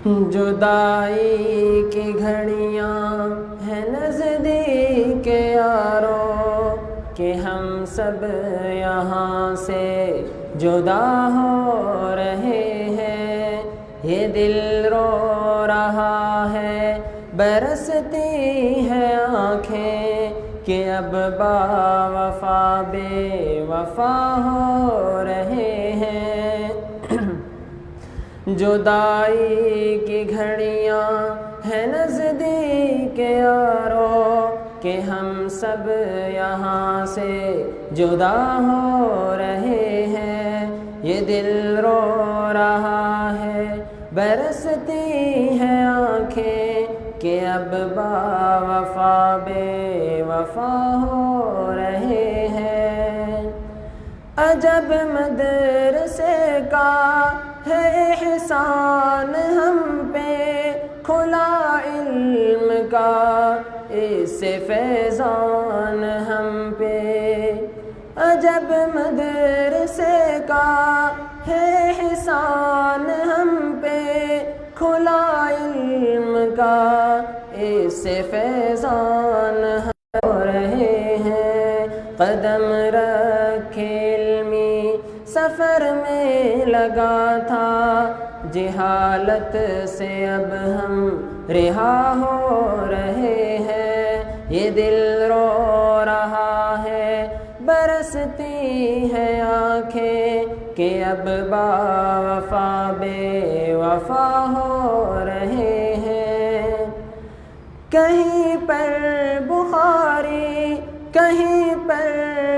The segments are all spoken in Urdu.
جدائی کی گھڑیاں ہیں نزدیک یارو کہ ہم سب یہاں سے جدا ہو رہے ہیں۔ یہ دل رو رہا ہے برستی ہے آنکھیں کہ اب با وفا بے وفا ہو رہے ہیں۔ جدائی کی گھڑیاں ہیں نزدیک یارو کہ ہم سب یہاں سے جدا ہو رہے ہیں۔ یہ دل رو رہا ہے برستی ہے آنکھیں کہ اب با وفا بے وفا ہو رہے ہیں۔ عجب مدرسے کا ہے احسان ہم پہ، کھلا علم کا اس سے فیضان ہم پہ۔ عجب مدرسے کا ہے احسان ہم پہ، کھلا علم کا اس سے فیضان ہم ہو رہے ہیں۔ قدم رکھے علمی سفر میں لگا تھا، جہالت سے اب ہم رہا ہو رہے ہیں۔ یہ دل رو رہا ہے برستی ہے آنکھیں کہ اب با وفا بے وفا ہو رہے ہیں۔ کہیں پر بخاری، کہیں پر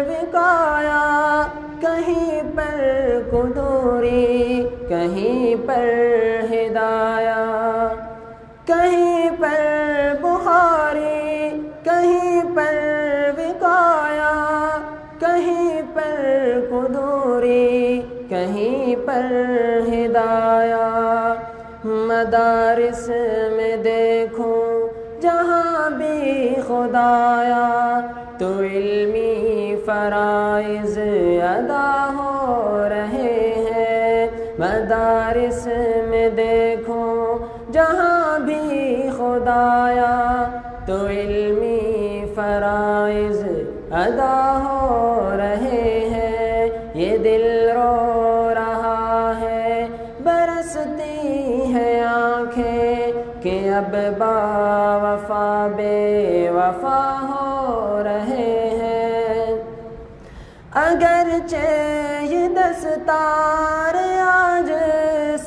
وقایا، کہیں پر قدوری، کہیں پر ہدایہ۔ کہیں پر بخاری، کہیں پر وقایا، کہیں پر قدوری، کہیں پر ہدایہ۔ مدارس میں دیکھوں جہاں بھی خدایا، تو علمی فرائض ادا ہو رہے ہیں۔ مدارس میں دیکھوں جہاں بھی خدایا، تو علمی فرائض ادا ہو رہے ہیں۔ یہ دل رو رہا ہے برستی ہے آنکھیں کہ اب با وفا بے وفا ہو رہے ہیں۔ اگرچہ یہ دستار آج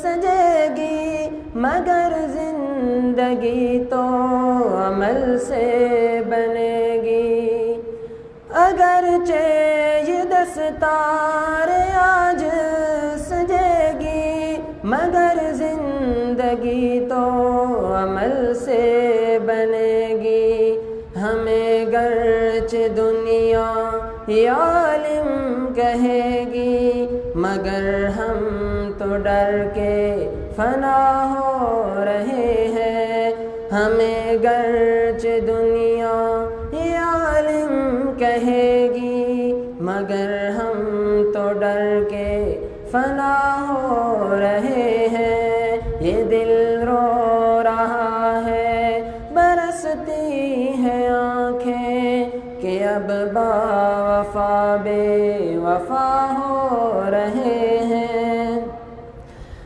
سجے گی، مگر زندگی تو عمل سے بنے گی۔ اگرچہ یہ دستار آج سجے گی، مگر زندگی تو عمل سے بنے گی۔ ہمیں گرچہ دنیا یہ عالم کہے گی، مگر ہم تو ڈر کے فنا ہو رہے ہیں۔ ہمیں گرچہ دنیا یہ عالم کہے گی، مگر ہم تو ڈر کے فنا ہو رہے ہیں۔ یہ دل رو رہا ہے برستی ہے آنکھیں کہ اب با وفا بے وفا ہو رہے ہیں۔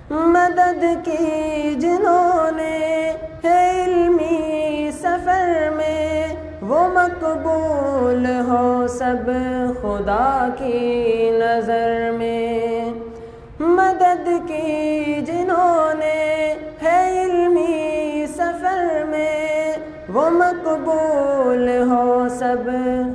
مدد کی جنہوں نے ہے علمی سفر میں، وہ مقبول ہو سب خدا کی نظر میں۔ مدد کی جنہوں نے ہے علمی سفر میں، وہ مقبول ہو سب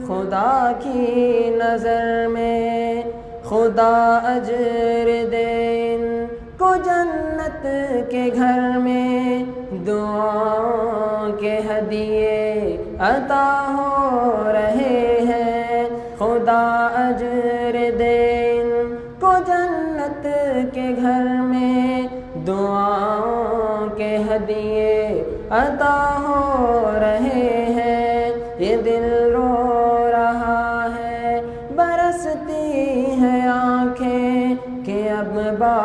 خدا کی نظر میں۔ خدا اجر دے ان کو جنت کے گھر میں، دعاؤں کے ہدیے عطا ہو رہے ہیں۔ خدا اجر دے ان کو جنت کے گھر میں، دعاؤں کے ہدیے عطا ہو رہے ہیں۔ یہ دل رو رہا ہے برستی ہے آنکھیں کہ اب با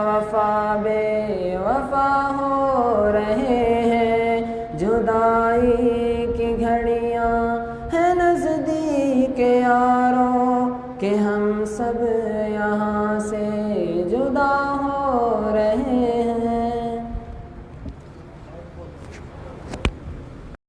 وفا بے وفا ہو رہے ہیں، جدائی کی گھڑیاں ہیں نزدیک یاروں کہ ہم سب